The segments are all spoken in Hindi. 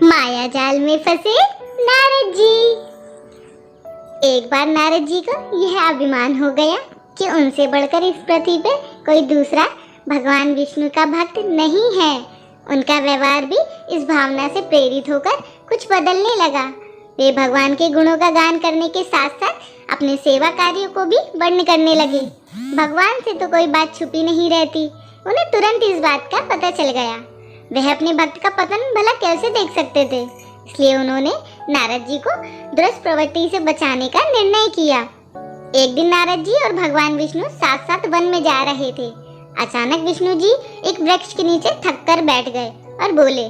माया जाल में फंसे नारद जी। एक बार नारद जी को यह अभिमान हो गया कि उनसे बढ़कर इस पृथ्वी पे कोई दूसरा भगवान विष्णु का भक्त नहीं है। उनका व्यवहार भी इस भावना से प्रेरित होकर कुछ बदलने लगा। वे भगवान के गुणों का गान करने के साथ साथ अपने सेवा कार्यों को भी वर्ण करने लगे। भगवान से तो कोई बात छुपी नहीं रहती, उन्हें तुरंत इस बात का पता चल गया। वह अपने भक्त का पतन भला कैसे देख सकते थे, इसलिए उन्होंने नारद जी को दुष्ट प्रवृत्ति से बचाने का निर्णय किया। एक दिन नारद जी और भगवान विष्णु साथ साथ वन में जा रहे थे। अचानक विष्णु जी एक वृक्ष के नीचे थक कर बैठ गए और बोले,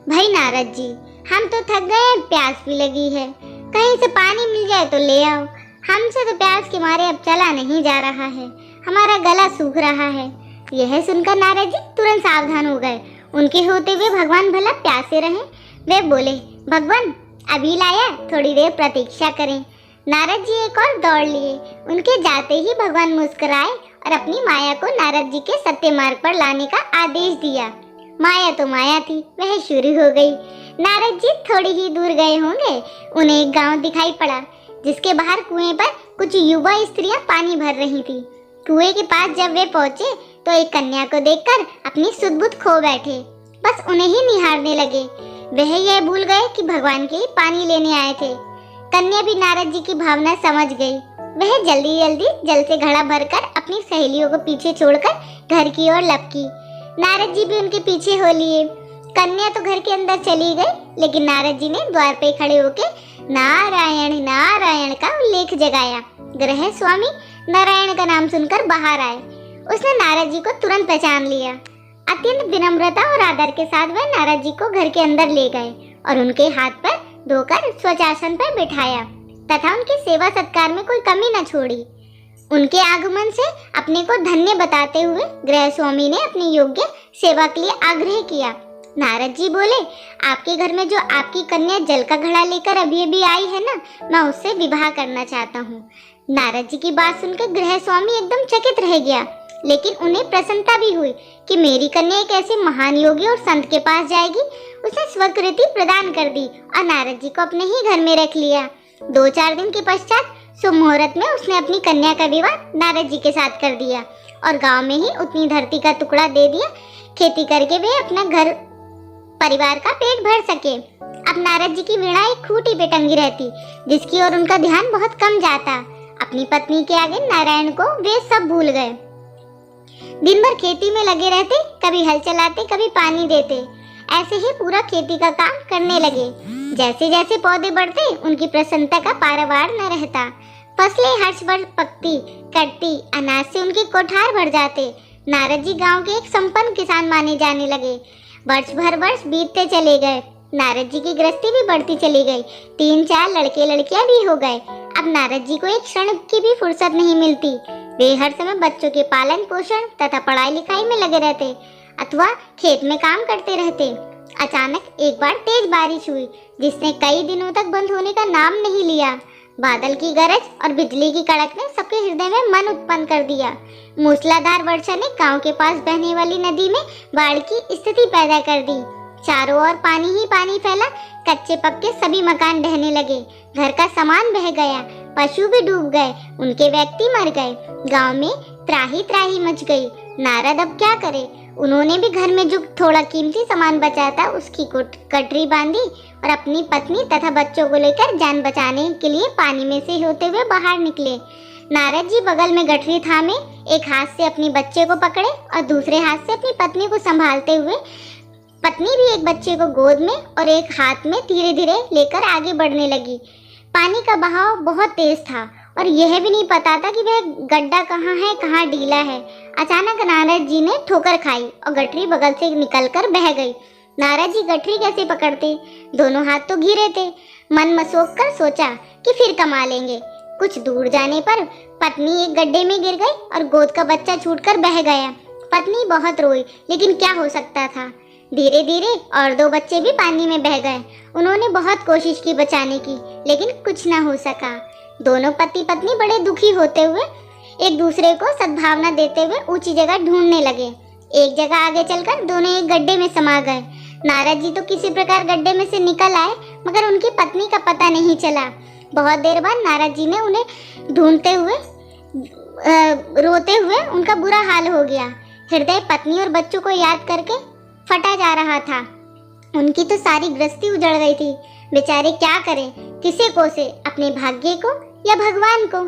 भाई नारद जी, हम तो थक गए हैं, प्यास भी लगी है, कहीं से पानी मिल जाए तो ले आओ। हमसे तो प्यास के मारे अब चला नहीं जा रहा है, हमारा गला सूख रहा है। यह सुनकर नारद जी तुरंत सावधान हो गए। उनके होते हुए भगवान भला प्यासे रहे। वे बोले, भगवान अभी लाया, थोड़ी देर प्रतीक्षा करें। नारद जी एक और दौड़ लिए। उनके जाते ही भगवान मुस्कुराए और अपनी माया को नारद जी के सत्य मार्ग पर लाने का आदेश दिया। माया तो माया थी, वह शुरू हो गई। नारद जी थोड़ी ही दूर गए होंगे, उन्हें एक गांव दिखाई पड़ा जिसके बाहर कुएं पर कुछ युवा स्त्रियां पानी भर रही थी। कुएं के पास जब वे पहुंचे तो एक कन्या को देखकर अपनी सुध-बुध खो बैठे, बस उन्हें ही निहारने लगे। वह यह भूल गए कि भगवान के लिए पानी लेने आए थे। कन्या भी नारद जी की भावना समझ गई। वह जल्दी जल्दी जल से घड़ा भरकर अपनी सहेलियों को पीछे छोड़कर घर की ओर लपकी। नारद जी भी उनके पीछे हो लिए। कन्या तो घर के अंदर चली गई, लेकिन नारद जी ने द्वार पे खड़े होकर नारायण नारायण का उल्लेख जगाया। गृह स्वामी नारायण का नाम सुनकर बाहर आए। उसने नारद जी को तुरंत पहचान लिया। अत्यंत विनम्रता और आदर के साथ वह नारद जी को घर के अंदर ले गए और उनके हाथ पर धोकर स्वजासन पर बिठाया तथा उनकी सेवा सत्कार में कोई कमी न छोड़ी। उनके आगमन से अपने को धन्य बताते हुए गृह स्वामी ने अपनी योग्य सेवा के लिए आग्रह किया। नारद जी बोले, आपके घर में जो आपकी कन्या जल का घड़ा लेकर अभी आई है ना, मैं उससे विवाह करना चाहता हूँ। नारद जी की बात सुनकर गृह स्वामी एकदम चकित रह गया, लेकिन उन्हें प्रसन्नता भी हुई कि मेरी कन्या एक ऐसे महान योगी और संत के पास जाएगी। उसने स्वीकृति प्रदान कर दी और नारद जी को अपने ही घर में रख लिया। 2-4 दिन के पश्चात शुभ मुहूर्त में उसने अपनी कन्या का विवाह नारद जी के साथ कर दिया और गांव में ही उतनी धरती का टुकड़ा दे दिया। खेती करके वे अपना घर परिवार का पेट भर सके। अब नारद जी की वीणा एक खूंटी पे टंगी रहती, जिसकी ओर उनका ध्यान बहुत कम जाता। अपनी पत्नी के आगे नारायण को वे सब भूल गए। दिन भर खेती में लगे रहते, कभी हल चलाते, कभी पानी देते। ऐसे ही पूरा खेती का काम करने लगे। जैसे जैसे पौधे बढ़ते, उनकी प्रसन्नता का पारावार न रहता। फसलें हर्ष भर पकती, कटती, अनाज से उनके कोठार भर जाते। नारद जी गांव के एक संपन्न किसान माने जाने लगे। वर्ष बीतते चले गए। नारद जी की गृहस्थी भी बढ़ती चली गई। 3-4 लड़के लड़कियां भी हो गए। अब नारद जी को एक क्षण की भी फुर्सत नहीं मिलती। वे हर समय बच्चों के पालन पोषण तथा पढ़ाई लिखाई में लगे रहते अथवा खेत में काम करते रहते। अचानक एक बार तेज बारिश हुई, जिसने कई दिनों तक बंद होने का नाम नहीं लिया। बादल की गरज और बिजली की कड़क ने सबके हृदय में मन उत्पन्न कर दिया। मूसलाधार वर्षा ने गांव के पास बहने वाली नदी में बाढ़ की स्थिति पैदा कर दी। चारों ओर पानी ही पानी फैला। कच्चे पक्के सभी मकान ढहने लगे। घर का सामान बह गया, पशु भी डूब गए, उनके व्यक्ति मर गए। गांव में त्राही त्राही मच गई। नारद अब क्या करे? उन्होंने भी घर में जो थोड़ा कीमती सामान बचा था उसकी कटरी बांधी और अपनी पत्नी तथा बच्चों को लेकर जान बचाने के लिए पानी में से होते हुए बाहर निकले। नारद जी बगल में गठरी थामे एक हाथ से अपने बच्चे को पकड़े और दूसरे हाथ से अपनी पत्नी को संभालते हुए, पत्नी भी एक बच्चे को गोद में और एक हाथ में धीरे धीरे लेकर आगे बढ़ने लगी। पानी का बहाव बहुत तेज था और यह भी नहीं पता था कि वह गड्ढा कहाँ है, कहाँ ढीला है। अचानक नारद जी ने ठोकर खाई और गठरी बगल से निकलकर बह गई। नारद जी गठरी कैसे पकड़ते? दोनों हाथ तो घिरे थे। मन मसोक कर सोचा कि फिर कमा लेंगे। कुछ दूर जाने पर पत्नी एक गड्ढे में गिर गई और गोद का बच्चा छूटकर बह गया। पत्नी बहुत रोई, लेकिन क्या हो सकता था। धीरे धीरे और 2 बच्चे भी पानी में बह गए। उन्होंने बहुत कोशिश की बचाने की, लेकिन कुछ न हो सका। दोनों पति पत्नी बड़े दुखी होते हुए एक दूसरे को सद्भावना देते हुए ऊंची जगह ढूंढने लगे। एक जगह आगे चलकर दोनों एक गड्ढे में समा गए। नारद जी तो किसी प्रकार गड्ढे में से निकल आए, मगर उनकी पत्नी का पता नहीं चला। बहुत देर बाद नारद जी ने उन्हें ढूंढते हुए रोते हुए उनका बुरा हाल हो गया। हृदय पत्नी और बच्चों को याद करके फटा जा रहा था। उनकी तो सारी गृहस्थी उजड़ गई थी। बेचारे क्या करें, किसे कोसे, अपने भाग्य को या भगवान को।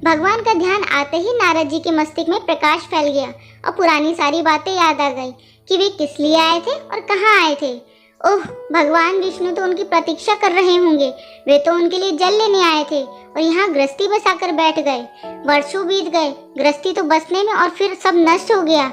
भगवान का ध्यान आते ही नारद जी के मस्तिष्क में प्रकाश फैल गया और पुरानी सारी बातें याद आ गई कि वे किस लिए आए थे और कहाँ आए थे। ओह, भगवान विष्णु तो उनकी प्रतीक्षा कर रहे होंगे। वे तो उनके लिए जल लेने आए थे और यहाँ गृहस्थी बसाकर बैठ गए। वर्षों बीत गए, गृहस्थी तो बसने में और फिर सब नष्ट हो गया।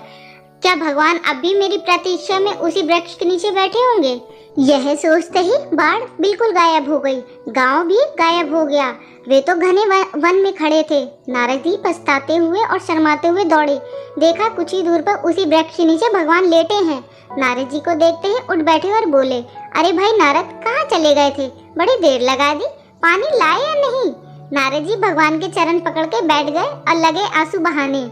क्या भगवान अब भी मेरी प्रतीक्षा में उसी वृक्ष के नीचे बैठे होंगे? यह सोचते ही बाढ़ बिल्कुल गायब हो गई। गांव भी गायब हो गया। वे तो घने वन में खड़े थे। नारद जी पछताते हुए और शर्माते हुए दौड़े। देखा कुछ ही दूर पर उसी वृक्ष के नीचे भगवान लेटे हैं। नारद जी को देखते ही उठ बैठे और बोले, अरे भाई नारद, कहाँ चले गए थे? बड़ी देर लगा दी, पानी लाए या नहीं? नारद जी भगवान के चरण पकड़ के बैठ गए और लगे आंसू बहाने।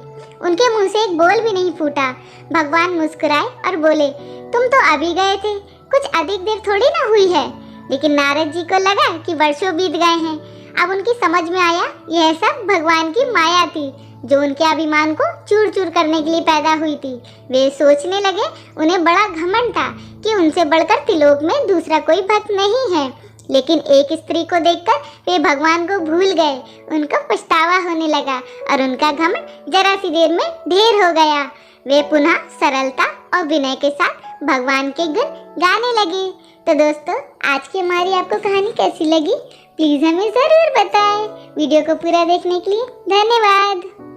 उनके मुंह से एक बोल भी नहीं फूटा। भगवान मुस्कुराए और बोले, तुम तो अभी गए थे, कुछ अधिक देर थोड़ी ना हुई है। लेकिन नारद जी को लगा कि वर्षों बीत गए हैं। अब उनकी समझ में आया यह सब भगवान की माया थी, जो उनके अभिमान को चूर चूर करने के लिए पैदा हुई थी। वे सोचने लगे, उन्हें बड़ा घमंड था कि उनसे बढ़कर त्रिलोक में दूसरा कोई भक्त नहीं है। लेकिन एक स्त्री को देखकर वे भगवान को भूल गए। उनको पछतावा होने लगा और उनका घमंड जरा सी देर में ढेर हो गया। वे पुनः सरलता और विनय के साथ भगवान के गुण गाने लगे। तो दोस्तों, आज की हमारी आपको कहानी कैसी लगी? प्लीज़ हमें ज़रूर बताएं। वीडियो को पूरा देखने के लिए धन्यवाद।